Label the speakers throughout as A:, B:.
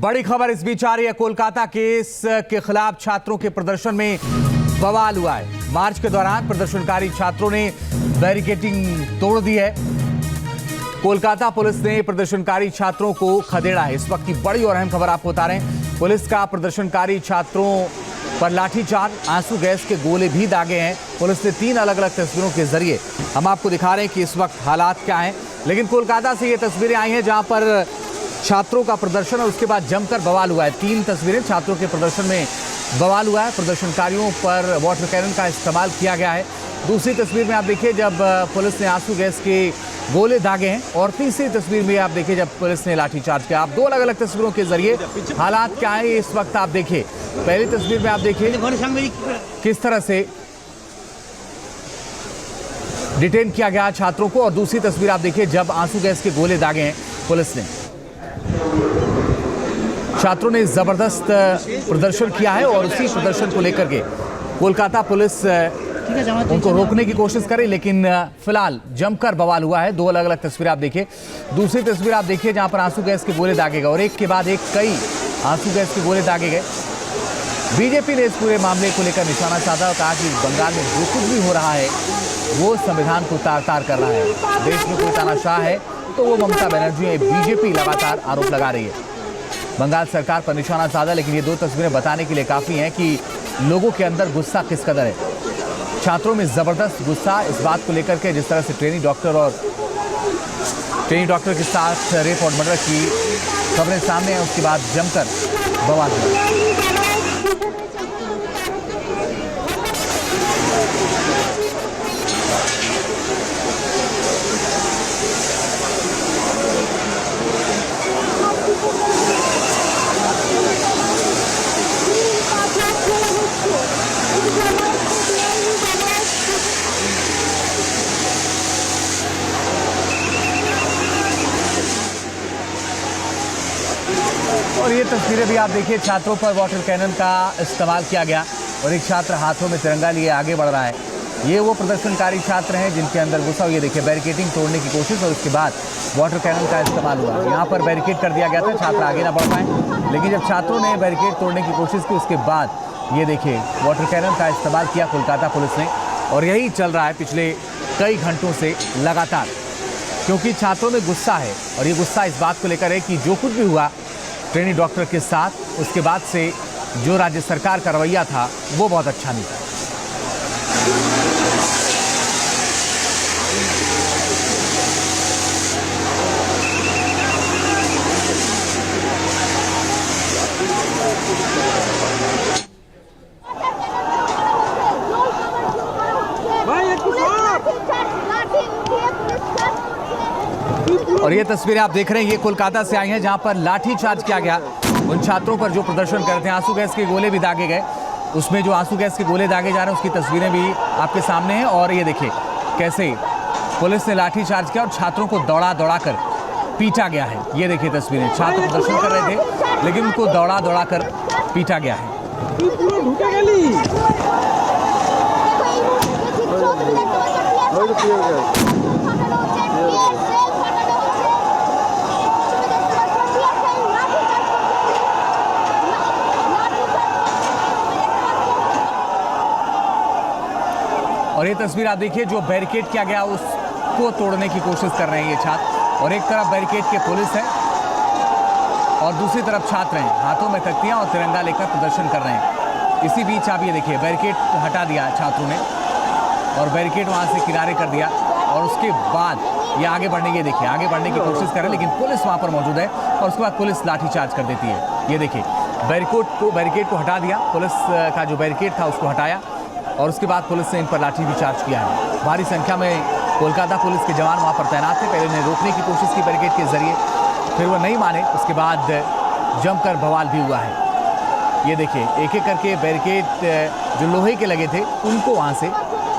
A: बड़ी खबर इस बीच आ रही है। कोलकाता केस के खिलाफ छात्रों के प्रदर्शन में बवाल हुआ है। मार्च के दौरान प्रदर्शनकारी छात्रों ने बैरिकेडिंग तोड़ दी है। कोलकाता पुलिस ने प्रदर्शनकारी छात्रों को खदेड़ा है। इस वक्त की बड़ी और अहम खबर आपको बता रहे हैं। पुलिस का प्रदर्शनकारी छात्रों पर लाठीचार्ज, आंसू गैस के गोले भी दागे हैं। पुलिस ने 3 अलग अलग तस्वीरों के जरिए हम आपको दिखा रहे हैं कि इस वक्त हालात क्या हैं। लेकिन कोलकाता से ये तस्वीरें आई हैं जहां पर छात्रों का प्रदर्शन और उसके बाद जमकर बवाल हुआ है। 3 तस्वीरें छात्रों के प्रदर्शन में बवाल हुआ है। प्रदर्शनकारियों पर वाटर कैनन का इस्तेमाल किया गया है। दूसरी तस्वीर में आप देखिए जब पुलिस ने आंसू गैस के गोले दागे हैं, और तीसरी तस्वीर में आप देखिए जब पुलिस ने लाठीचार्ज किया। आप 2 अलग अलग तस्वीरों के जरिए हालात क्या है इस वक्त आप देखिए। पहली तस्वीर में आप देखिए किस तरह से डिटेन किया गया छात्रों को, और दूसरी तस्वीर आप देखिए जब आंसू गैस के गोले दागे हैं पुलिस ने। छात्रों ने जबरदस्त प्रदर्शन किया है और उसी प्रदर्शन को लेकर के कोलकाता पुलिस उनको रोकने की कोशिश करी, लेकिन फिलहाल जमकर बवाल हुआ है। 2 अलग अलग तस्वीरें आप देखिए। दूसरी तस्वीर आप देखिए जहां पर आंसू गैस के गोले दागे गए और एक के बाद एक कई आंसू गैस के गोले दागे गए। बीजेपी ने इस पूरे मामले को लेकर निशाना साधा और कहा कि बंगाल में जो कुछ भी हो रहा है वो संविधान को तार-तार कर रहा है। देश में कोई तानाशाह है तो वो ममता बनर्जी है। बीजेपी लगातार आरोप लगा रही है बंगाल सरकार पर निशाना साधा, लेकिन ये 2 तस्वीरें बताने के लिए काफी हैं कि लोगों के अंदर गुस्सा किस कदर है। छात्रों में जबरदस्त गुस्सा इस बात को लेकर के जिस तरह से ट्रेनी डॉक्टर के साथ रेप और मर्डर की खबरें सामने हैं, उसके बाद जमकर बवाल हुआ। और ये तस्वीरें भी आप देखिए, छात्रों पर वाटर कैनन का इस्तेमाल किया गया और एक छात्र हाथों में तिरंगा लिए आगे बढ़ रहा है। ये वो प्रदर्शनकारी छात्र हैं जिनके अंदर गुस्सा। ये देखिए बैरिकेडिंग तोड़ने की कोशिश और उसके बाद वाटर कैनन का इस्तेमाल हुआ। यहाँ पर बैरिकेड कर दिया गया था, छात्र आगे ना बढ़ पाए, लेकिन जब छात्रों ने बैरिकेड तोड़ने की कोशिश की उसके बाद ये देखिए वाटर कैनन का इस्तेमाल किया कोलकाता पुलिस ने। और यही चल रहा है पिछले कई घंटों से लगातार, क्योंकि छात्रों में गुस्सा है और ये गुस्सा इस बात को लेकर है कि जो कुछ भी हुआ ट्रेनी डॉक्टर के साथ, उसके बाद से जो राज्य सरकार का रवैया था वो बहुत अच्छा नहीं था। और ये तस्वीरें आप देख रहे हैं ये कोलकाता से आई हैं जहां पर लाठी चार्ज किया गया उन छात्रों पर जो प्रदर्शन कर रहे थे। आंसू गैस के गोले भी दागे गए, उसमें जो आंसू गैस के गोले दागे जा रहे हैं उसकी तस्वीरें भी आपके सामने हैं। और ये देखिए कैसे पुलिस ने लाठी चार्ज किया और छात्रों को दौड़ा दौड़ा कर पीटा गया है। ये देखिए तस्वीरें, छात्र प्रदर्शन कर रहे थे लेकिन उनको दौड़ा दौड़ा कर पीटा गया है। और ये तस्वीर आप देखिए जो बैरिकेड किया गया उसको तोड़ने की कोशिश कर रहे हैं ये छात्र। और एक तरफ बैरिकेड के पुलिस है और दूसरी तरफ छात्र हैं, हाथों में तख्तियां और तिरंगा लेकर प्रदर्शन कर रहे हैं। इसी बीच आप ये देखिए बैरिकेड हटा दिया छात्रों ने और बैरिकेड वहां से किनारे कर दिया और उसके बाद ये आगे बढ़ने, ये देखिए आगे बढ़ने की कोशिश कर रहे हैं, लेकिन पुलिस वहां पर मौजूद है और उसके बाद पुलिस लाठीचार्ज कर देती है। ये देखिए बैरिकेड को हटा दिया, पुलिस का जो बैरिकेड था उसको हटाया और उसके बाद पुलिस ने इन पर लाठी भी चार्ज किया है। भारी संख्या में कोलकाता पुलिस के जवान वहां पर तैनात थे। पहले उन्हें रोकने की कोशिश की बैरिकेड के जरिए, फिर वो नहीं माने, उसके बाद जमकर बवाल भी हुआ है। ये देखिए एक एक करके बैरिकेड जो लोहे के लगे थे उनको वहां से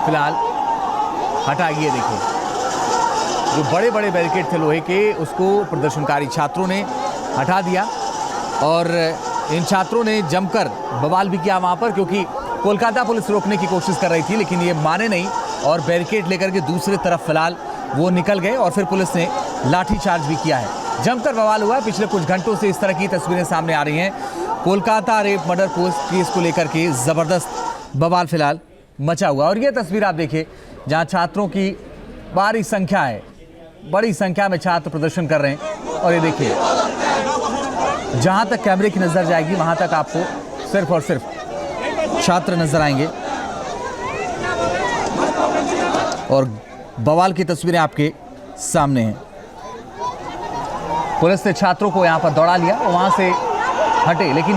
A: फिलहाल हटाइए। देखिए जो बड़े बड़े बैरिकेड थे लोहे के उसको प्रदर्शनकारी छात्रों ने हटा दिया और इन छात्रों ने जमकर बवाल भी किया वहां पर, क्योंकि कोलकाता पुलिस रोकने की कोशिश कर रही थी लेकिन ये माने नहीं और बैरिकेड लेकर के दूसरी तरफ फिलहाल वो निकल गए और फिर पुलिस ने लाठीचार्ज भी किया है। जमकर बवाल हुआ है। पिछले कुछ घंटों से इस तरह की तस्वीरें सामने आ रही हैं। कोलकाता रेप मर्डर केस को लेकर के जबरदस्त बवाल फिलहाल मचा हुआ। और ये तस्वीर आप देखिए जहां छात्रों की भारी संख्या है, बड़ी संख्या में छात्र प्रदर्शन कर रहे हैं। और ये देखिए जहां तक कैमरे की नजर जाएगी वहां तक आपको सिर्फ और सिर्फ छात्र नजर आएंगे और बवाल की तस्वीरें आपके सामने हैं। पुलिस ने छात्रों को यहां पर दौड़ा लिया और वहां से हटे, लेकिन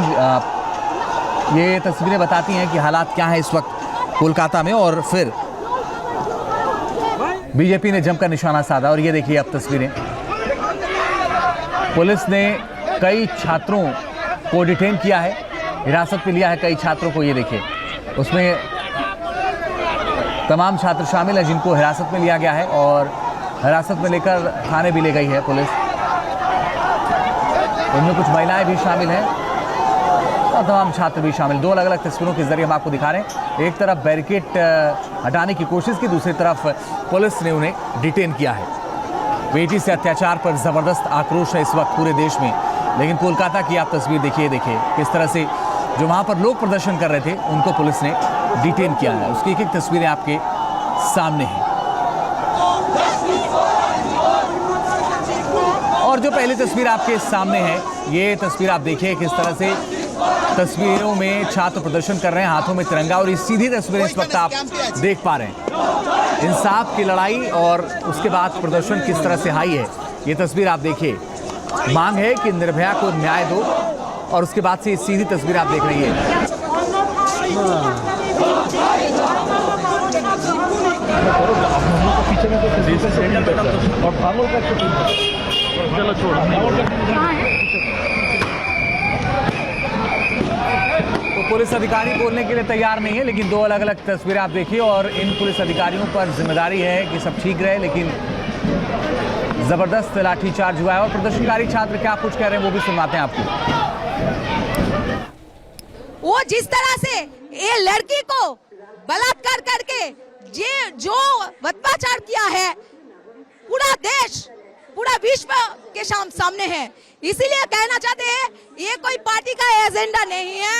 A: ये तस्वीरें बताती हैं कि हालात क्या है इस वक्त कोलकाता में। और फिर बीजेपी ने जमकर निशाना साधा। और ये देखिए अब तस्वीरें, पुलिस ने कई छात्रों को डिटेन किया है, हिरासत में लिया है कई छात्रों को। ये देखिए उसमें तमाम छात्र शामिल हैं जिनको हिरासत में लिया गया है और हिरासत में लेकर थाने भी ले गई है पुलिस। उनमें कुछ महिलाएं भी शामिल हैं और तमाम छात्र भी शामिल। दो अलग अलग तस्वीरों के जरिए हम आपको दिखा रहे हैं। एक तरफ बैरिकेड हटाने की कोशिश की, दूसरी तरफ पुलिस ने उन्हें डिटेन किया है। बेटी से अत्याचार पर जबरदस्त आक्रोश है इस वक्त पूरे देश में। लेकिन कोलकाता की आप तस्वीर देखिए किस तरह से जो वहां पर लोग प्रदर्शन कर रहे थे उनको पुलिस ने डिटेन किया है। उसकी एक एक तस्वीरें आपके सामने हैं। और जो पहली तस्वीर आपके सामने है, ये तस्वीर आप देखिए किस तरह से तस्वीरों में छात्र प्रदर्शन कर रहे हैं, हाथों में तिरंगा। और ये सीधी तस्वीर इस वक्त आप देख पा रहे हैं। इंसाफ की लड़ाई और उसके बाद प्रदर्शन किस तरह से हाई है, ये तस्वीर आप देखिए। मांग है कि निर्भया को न्याय दो और उसके बाद से सीधी तस्वीर आप देख रही है। तो पुलिस अधिकारी बोलने के लिए तैयार नहीं है, लेकिन दो अलग अलग तस्वीरें आप देखिए। और इन पुलिस अधिकारियों पर जिम्मेदारी है कि सब ठीक रहे, लेकिन जबरदस्त लाठीचार्ज हुआ है। और प्रदर्शनकारी छात्र क्या कुछ कह रहे हैं वो भी सुनवाते हैं आपको।
B: वो जिस तरह से ये लड़की को बलात्कार करके जो अत्याचार किया है, पूरा देश पूरा विश्व के सामने है। इसीलिए कहना चाहते हैं ये कोई पार्टी का एजेंडा नहीं है।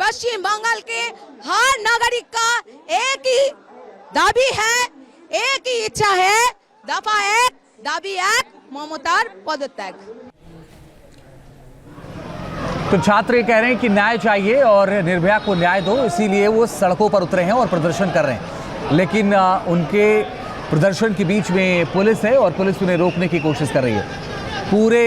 B: पश्चिम बंगाल के हर नागरिक का एक ही दाबी है, एक ही इच्छा है, दफा एक, दाबी एक, ममतार पदत्याग।
A: तो छात्र ये कह रहे हैं कि न्याय चाहिए और निर्भया को न्याय दो, इसीलिए वो सड़कों पर उतरे हैं और प्रदर्शन कर रहे हैं। लेकिन उनके प्रदर्शन के बीच में पुलिस है और पुलिस उन्हें रोकने की कोशिश कर रही है। पूरे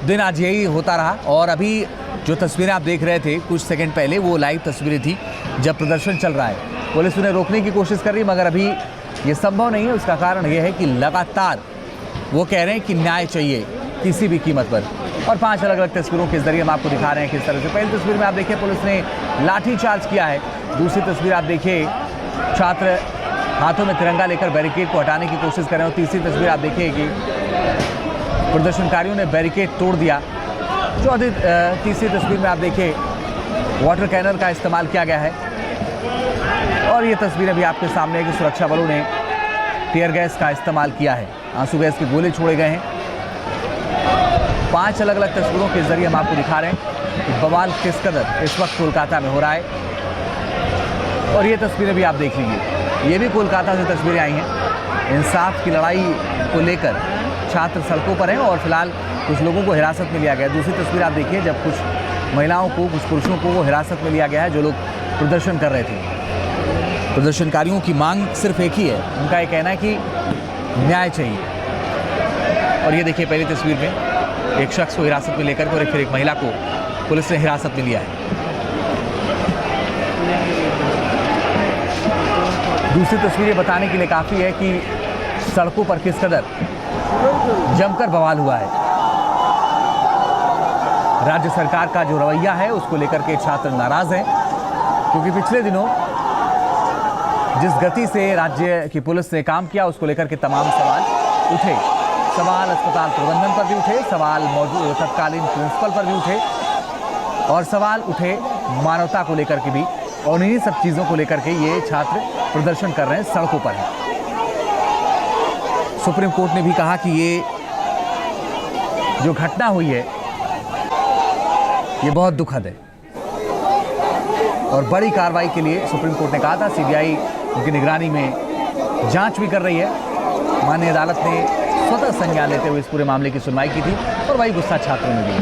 A: दिन आज यही होता रहा। और अभी जो तस्वीरें आप देख रहे थे कुछ सेकंड पहले, वो लाइव तस्वीरें थी जब प्रदर्शन चल रहा है। पुलिस उन्हें रोकने की कोशिश कर रही है, मगर अभी ये संभव नहीं है। उसका कारण ये है कि लगातार वो कह रहे हैं कि न्याय चाहिए किसी भी कीमत पर। और 5 अलग अलग तस्वीरों के जरिए हम आपको दिखा रहे हैं किस तरह से। पहली तस्वीर में आप देखिए पुलिस ने लाठीचार्ज किया है। दूसरी तस्वीर आप देखिए छात्र हाथों में तिरंगा लेकर बैरिकेड को हटाने की कोशिश कर रहे हैं। और तीसरी तस्वीर आप देखिए कि प्रदर्शनकारियों ने बैरिकेड तोड़ दिया। तीसरी तस्वीर में आप देखिए वाटर कैनर का इस्तेमाल किया गया है। और ये तस्वीरें भी आपके सामने है कि सुरक्षा बलों ने टीयर गैस का इस्तेमाल किया है, आंसू गैस के गोले छोड़े गए हैं। 5 अलग अलग तस्वीरों के जरिए हम आपको दिखा रहे हैं कि बवाल किस कदर इस वक्त कोलकाता में हो रहा है। और ये तस्वीरें भी आप देख लीजिए, ये भी कोलकाता से तस्वीरें आई हैं। इंसाफ की लड़ाई को लेकर छात्र सड़कों पर हैं और फिलहाल कुछ लोगों को हिरासत में लिया गया है। दूसरी तस्वीर आप देखिए जब कुछ महिलाओं को, कुछ पुरुषों को वो हिरासत में लिया गया है जो लोग प्रदर्शन कर रहे थे। प्रदर्शनकारियों की मांग सिर्फ एक ही है, उनका ये कहना है कि न्याय चाहिए। और ये देखिए पहली तस्वीर में एक शख्स को हिरासत में लेकर और फिर एक महिला को पुलिस ने हिरासत में लिया है। दूसरी तस्वीरें बताने के लिए काफ़ी है कि सड़कों पर किस कदर जमकर बवाल हुआ है। राज्य सरकार का जो रवैया है उसको लेकर के छात्र नाराज हैं, क्योंकि पिछले दिनों जिस गति से राज्य की पुलिस ने काम किया उसको लेकर के तमाम सवाल उठे। सवाल अस्पताल प्रबंधन पर भी उठे, सवाल मौजूद तत्कालीन प्रिंसिपल पर भी उठे और सवाल उठे मानवता को लेकर के भी। और इन्हीं सब चीज़ों को लेकर के ये छात्र प्रदर्शन कर रहे हैं, सड़कों पर हैं। सुप्रीम कोर्ट ने भी कहा कि ये जो घटना हुई है ये बहुत दुखद है और बड़ी कार्रवाई के लिए सुप्रीम कोर्ट ने कहा था। सीबीआई उनकी निगरानी में जांच भी कर रही है। माननीय अदालत ने स्वतः संज्ञान लेते हुए इस पूरे मामले की सुनवाई की थी और वही गुस्सा छात्रों ने दिया।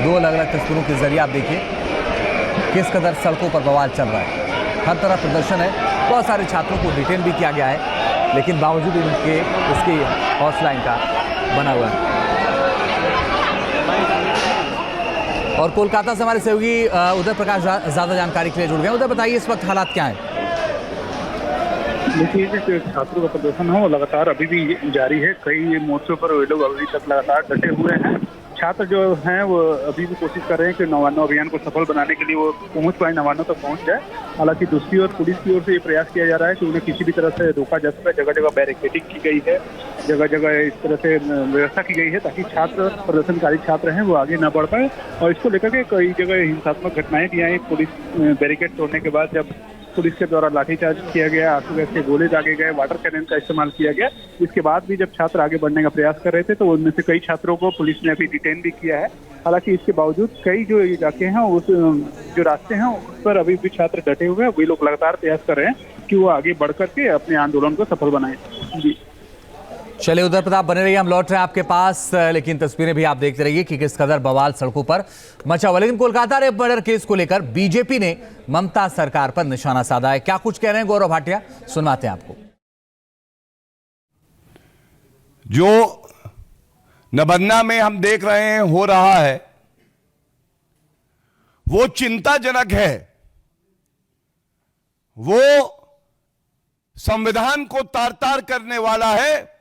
A: दो अलग अलग तस्वीरों के जरिए आप देखिए किस कदर सड़कों पर बवाल चल रहा है। हर तरफ प्रदर्शन है। बहुत सारे छात्रों को डिटेन भी किया गया है, लेकिन बावजूद उनके उसकी हौसला इनका बना हुआ है। और कोलकाता से हमारे सहयोगी उदय प्रकाश ज्यादा जानकारी के लिए जुड़ गए। उदय, बताइए इस वक्त हालात क्या है?
C: देखिए, जो छात्रों का प्रदर्शन है वो लगातार अभी भी जारी है। कई मोर्चों पर वे लोग अभी तक लगातार डटे हुए हैं। छात्र जो हैं वो अभी भी कोशिश कर रहे हैं कि नवान्न अभियान को सफल बनाने के लिए वो पहुंच पाए, नवान्नों तक पहुंच जाए। हालांकि दूसरी ओर पुलिस की ओर से ये प्रयास किया जा रहा है कि उन्हें किसी भी तरह से रोका जा सके। जगह जगह बैरिकेडिंग की गई है, जगह जगह इस तरह से व्यवस्था की गई है ताकि छात्र, प्रदर्शनकारी छात्र हैं वो आगे न बढ़ पाए। और इसको लेकर के कई जगह हिंसात्मक घटनाएं भी आई। पुलिस बैरिकेड तोड़ने के बाद जब पुलिस के द्वारा लाठीचार्ज किया गया, आंसू गैस के गोले दागे गए, वाटर कैनन का इस्तेमाल किया गया। इसके बाद भी जब छात्र आगे बढ़ने का प्रयास कर रहे थे तो उनमें से कई छात्रों को पुलिस ने अभी डिटेन भी किया है। हालांकि इसके बावजूद कई जो इलाके हैं, उस जो रास्ते हैं उस पर अभी भी छात्र डटे हुए हैं। वे लोग लगातार प्रयास कर रहे हैं कि वो आगे बढ़ करके अपने आंदोलन को सफल बनाए। जी
A: चलिए उदय प्रताप, बने रहिए, हम लौट रहे हैं आपके पास। लेकिन तस्वीरें भी आप देखते रहिए कि किस कदर बवाल सड़कों पर मचा हुआ। लेकिन कोलकाता रेप मर्डर केस को लेकर बीजेपी ने ममता सरकार पर निशाना साधा है। क्या कुछ कह रहे हैं गौरव भाटिया, सुनाते हैं आपको।
D: जो नबन्ना में हम देख रहे हैं हो रहा है वो चिंताजनक है। वो संविधान को तार तार करने वाला है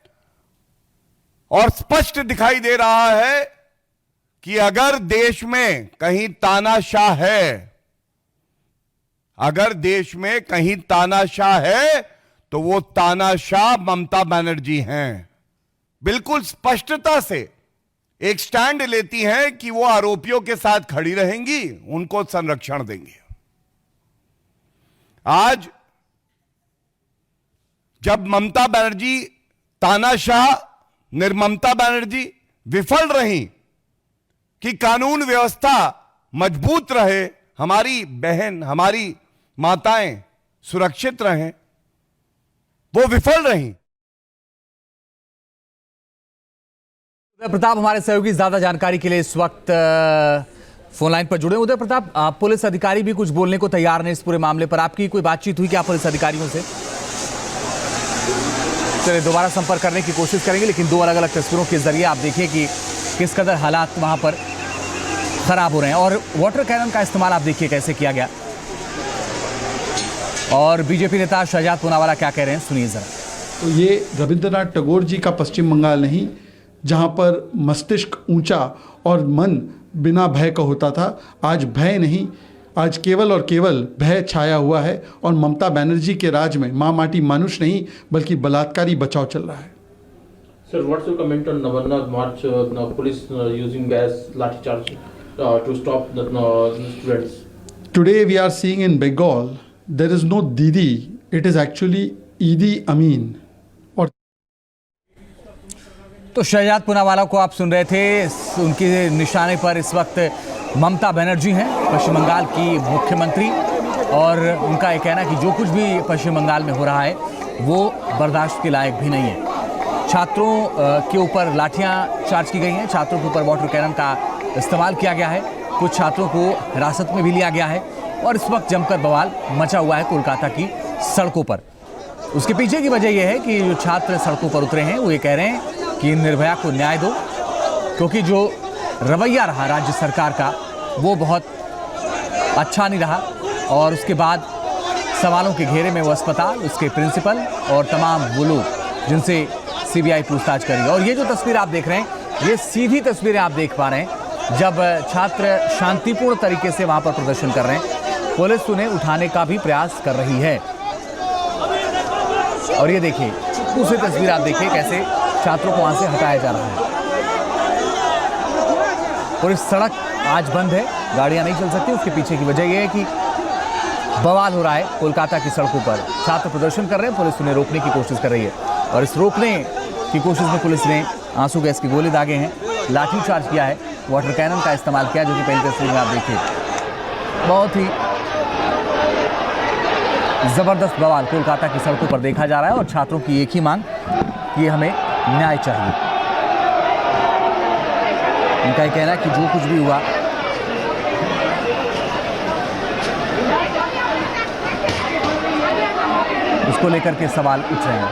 D: और स्पष्ट दिखाई दे रहा है कि अगर देश में कहीं तानाशाह है, अगर देश में कहीं तानाशाह है तो वो तानाशाह ममता बनर्जी हैं। बिल्कुल स्पष्टता से एक स्टैंड लेती हैं कि वो आरोपियों के साथ खड़ी रहेंगी, उनको संरक्षण देंगे। आज जब ममता बनर्जी तानाशाह, निर्ममता बनर्जी विफल रही कि कानून व्यवस्था मजबूत रहे, हमारी बहन, हमारी माताएं सुरक्षित रहें, वो विफल रही।
A: उदय प्रताप हमारे सहयोगी ज्यादा जानकारी के लिए इस वक्त फोन लाइन पर जुड़े। उदय प्रताप, पुलिस अधिकारी भी कुछ बोलने को तैयार नहीं इस पूरे मामले पर। आपकी कोई बातचीत हुई क्या पुलिस अधिकारियों से? चलिए दोबारा संपर्क करने की कोशिश करेंगे, लेकिन दो अलग अलग तस्वीरों के जरिए आप देखिए कि किस कदर हालात वहां पर खराब हो रहे हैं। और वाटर कैनन का इस्तेमाल आप देखिए कैसे किया गया। और बीजेपी नेता शहजाद पूनावाला क्या कह रहे हैं, सुनिए जरा।
E: तो ये रविंद्रनाथ टैगोर जी का पश्चिम बंगाल नहीं, जहाँ पर मस्तिष्क ऊंचा और मन बिना भय का होता था, आज भय नहीं, आज केवल और केवल भय छाया हुआ है। और ममता बनर्जी के राज में माँ माटी मानुष नहीं बल्कि बलात्कारी बचाव चल रहा है।
F: Sir, what's your comment on Navanna march? Police using gas, lathi charge to stop the students.
E: Today we are seeing in Bengal there is no Didi, it is actually Idi Amin. और
A: तो शहजाद पूनावाला को आप सुन रहे थे। उनके निशाने पर इस वक्त ममता बनर्जी हैं, पश्चिम बंगाल की मुख्यमंत्री। और उनका ये कहना है कि जो कुछ भी पश्चिम बंगाल में हो रहा है वो बर्दाश्त के लायक भी नहीं है। छात्रों के ऊपर लाठियां चार्ज की गई हैं, छात्रों के ऊपर वाटर कैनन का इस्तेमाल किया गया है, कुछ छात्रों को हिरासत में भी लिया गया है। और इस वक्त जमकर बवाल मचा हुआ है कोलकाता की सड़कों पर। उसके पीछे की वजह यह है कि जो छात्र सड़कों पर उतरे हैं वो ये कह रहे हैं कि निर्भया को न्याय दो, क्योंकि जो रवैया रहा राज्य सरकार का वो बहुत अच्छा नहीं रहा। और उसके बाद सवालों के घेरे में वो अस्पताल, उसके प्रिंसिपल और तमाम वो लोग जिनसे सीबीआई पूछताछ करेगी। और ये जो तस्वीर आप देख रहे हैं, ये सीधी तस्वीरें आप देख पा रहे हैं जब छात्र शांतिपूर्ण तरीके से वहां पर प्रदर्शन कर रहे हैं। पुलिस उन्हें उठाने का भी प्रयास कर रही है। और ये देखिए दूसरी तस्वीर आप देखिए कैसे छात्रों को वहां से हटाया जा रहा है। पूरी सड़क आज बंद है, गाड़ियां नहीं चल सकती। उसके पीछे की वजह यह है कि बवाल हो रहा है कोलकाता की सड़कों पर। छात्र प्रदर्शन कर रहे हैं, पुलिस उन्हें रोकने की कोशिश कर रही है। और इस रोकने की कोशिश में पुलिस ने आंसू गैस की गोले दागे हैं, लाठीचार्ज किया है, वाटर कैनन का इस्तेमाल किया, जो कि पहली तस्वीर में आप देखिए। बहुत ही जबरदस्त बवाल कोलकाता की सड़कों पर देखा जा रहा है और छात्रों की एक ही मांग कि हमें न्याय चाहिए। उनका ये कहना है कि जो कुछ भी हुआ उसको लेकर के सवाल उठ रहे हैं।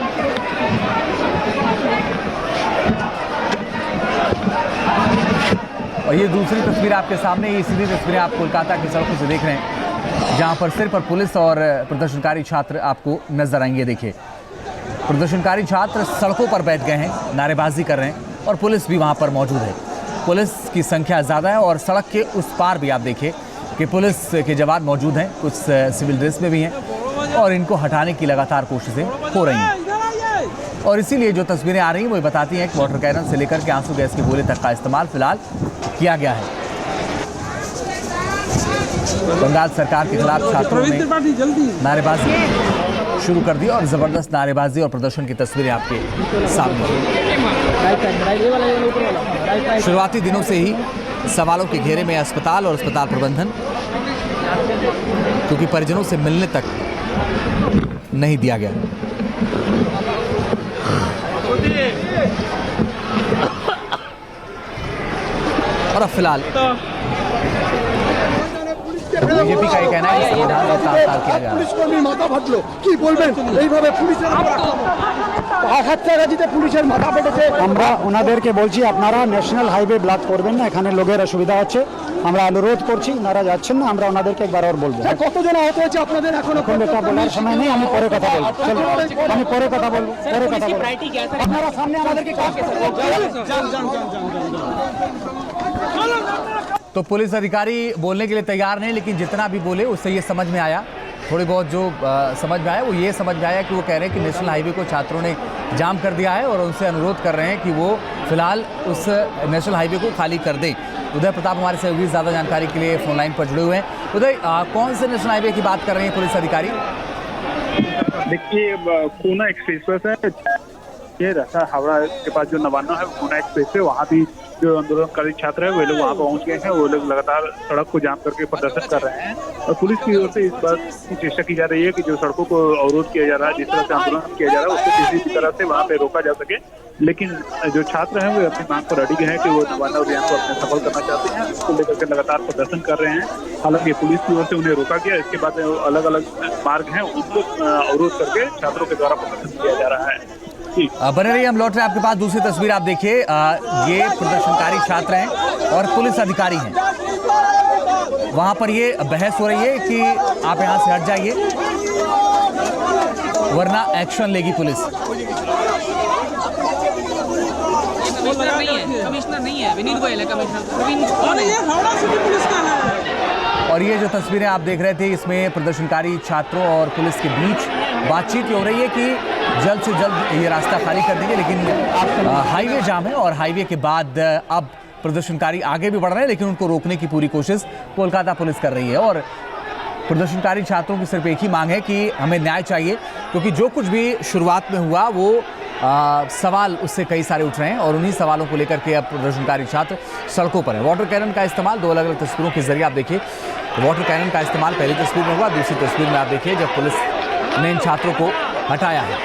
A: और ये दूसरी तस्वीर आपके सामने, ये सीधी तस्वीरें आप कोलकाता की सड़कों से देख रहे हैं, जहां पर सिर पर पुलिस और प्रदर्शनकारी छात्र आपको नजर आएंगे। देखिए, प्रदर्शनकारी छात्र सड़कों पर बैठ गए हैं, नारेबाजी कर रहे हैं और पुलिस भी वहां पर मौजूद है। पुलिस की संख्या ज़्यादा है और सड़क के उस पार भी आप देखिए कि पुलिस के जवान मौजूद हैं, कुछ सिविल ड्रेस में भी हैं और इनको हटाने की लगातार कोशिशें हो रही हैं। और इसीलिए जो तस्वीरें आ रही हैं वो बताती हैं कि वाटर कैनन से लेकर के आंसू गैस के गोले तक का इस्तेमाल फिलहाल किया गया है। बंगाल सरकार के खिलाफ छात्रों ने नारेबाजी शुरू कर दी और ज़बरदस्त नारेबाजी और प्रदर्शन की तस्वीरें आपके सामने। शुरुआती दिनों से ही सवालों के घेरे में अस्पताल और अस्पताल प्रबंधन, क्योंकि परिजनों से मिलने तक नहीं दिया गया। और अब फिलहाल बीजेपी का ये कहना है कि संविधान में तार किया जा
G: আমরা ওনাদেরকে বলছি আপনারা ন্যাশনাল হাইওয়ে ব্লক করবেন না, এখানে লোকের অসুবিধা হচ্ছে, আমরা অনুরোধ করছি, ওনারা যাচ্ছেন না, আমরা ওনাদেরকে একবার আর বলবো। কতজন আহত হয়েছে আপনাদের এখন এটা বলার সময় নেই, আমি পরে কথা বলবো। আমি পরে কথা বলবো, আপনারা সামনে আমাদেরকে
A: तो पुलिस अधिकारी बोलने के लिए तैयार नहीं, लेकिन जितना भी बोले उससे ये समझ में आया, थोड़ी बहुत जो समझ में आया वो ये समझ में आया कि वो कह रहे हैं कि नेशनल हाईवे को छात्रों ने जाम कर दिया है और उनसे अनुरोध कर रहे हैं कि वो फिलहाल उस नेशनल हाईवे को खाली कर दें। उदय प्रताप हमारे सहयोगी ज़्यादा जानकारी के लिए फोन लाइन पर जुड़े हुए हैं। उदय, कौन से नेशनल हाईवे की बात कर रहे हैं पुलिस अधिकारी?
C: देखिए, पूना एक्सप्रेस है, ये रहता हावड़ा के पास जो नवान्ना है, पूना एक्सप्रेस है, वहाँ भी जो आंदोलनकारी छात्र है वे लोग वहाँ पहुँच गए हैं। वो लोग लगातार सड़क को जाम करके प्रदर्शन कर रहे हैं और पुलिस की ओर से इस बात की चेष्टा की जा रही है कि जो सड़कों को अवरोध किया जा रहा है, जिस तरह से आंदोलन किया जा रहा है, उसको किसी भी तरह से वहाँ पे रोका जा सके। लेकिन जो छात्र हैं वो अपनी मांग पर अड़िग हैं कि वो नवान्ना अभियान को अपने सफल करना चाहते हैं, उसको लेकर के लगातार प्रदर्शन कर रहे हैं। हालांकि पुलिस की ओर से उन्हें रोका गया, इसके बाद अलग अलग मार्ग हैं उनको अवरोध करके छात्रों के द्वारा प्रदर्शन किया जा रहा है।
A: बने रहिए, हम लौट रहे हैं आपके पास। दूसरी तस्वीर आप देखिए, ये प्रदर्शनकारी छात्र हैं और पुलिस अधिकारी हैं। वहां पर ये बहस हो रही है कि आप यहां से हट जाइए वरना एक्शन लेगी पुलिस।
H: कमिश्नर नहीं है, विनीत गोयल है कमिश्नर। ये हावड़ा सिटी पुलिस का है।
A: और ये जो तस्वीरें आप देख रहे थे, इसमें प्रदर्शनकारी छात्रों और पुलिस के बीच बातचीत हो रही है कि जल्द से जल्द ये रास्ता खाली कर देंगे, लेकिन हाईवे जाम है और हाईवे के बाद अब प्रदर्शनकारी आगे भी बढ़ रहे हैं, लेकिन उनको रोकने की पूरी कोशिश कोलकाता पुलिस कर रही है। और प्रदर्शनकारी छात्रों की सिर्फ एक ही मांग है कि हमें न्याय चाहिए, क्योंकि जो कुछ भी शुरुआत में हुआ वो सवाल उससे कई सारे उठ रहे हैं और उन्हीं सवालों को लेकर के अब प्रदर्शनकारी छात्र सड़कों पर हैं। वाटर कैनन का इस्तेमाल दो अलग अलग तस्वीरों के जरिए आप देखिए, वाटर कैनन का इस्तेमाल पहली तस्वीर में हुआ, दूसरी तस्वीर में आप देखिए जब पुलिस ने इन छात्रों को हटाया है।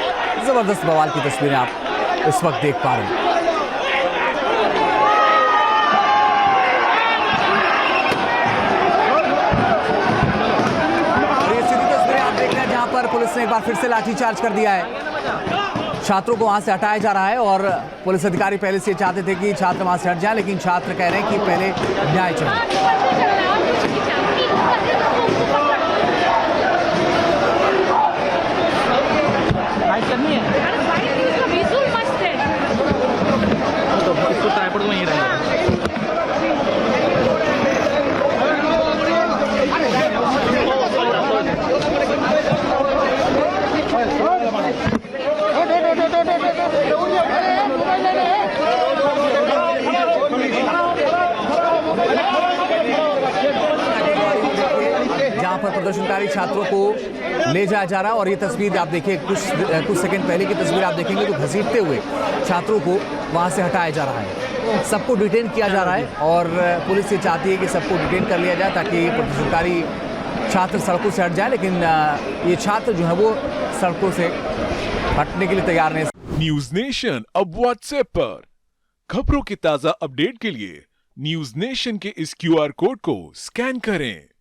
A: जबरदस्त बवाल की तस्वीरें आप इस वक्त देख पा रहे हैं। और ये सीधी तस्वीरें आप देख रहे हैं जहां पर पुलिस ने एक बार फिर से लाठीचार्ज कर दिया है, छात्रों को वहां से हटाया जा रहा है। और पुलिस अधिकारी पहले से चाहते थे कि छात्र वहां से हट जाए, लेकिन छात्र कह रहे हैं कि पहले न्याय चाहिए। जहां पर प्रदर्शनकारी छात्रों को ले जाया जा रहा है। और ये तस्वीर आप देखिए, कुछ सेकंड पहले की तस्वीर आप देखेंगे तो घसीटते हुए छात्रों को वहाँ से हटाया जा रहा है। सबको डिटेन किया जा रहा है और पुलिस ये चाहती है कि सबको डिटेन कर लिया जाए ताकि प्रदर्शनकारी छात्र सड़कों से हट जाए, लेकिन ये छात्र जो है वो सड़कों से हटने के लिए तैयार नहीं।
I: न्यूज नेशन अब व्हाट्सएप पर खबरों के ताजा अपडेट के लिए न्यूज नेशन के इस QR कोड को स्कैन करें।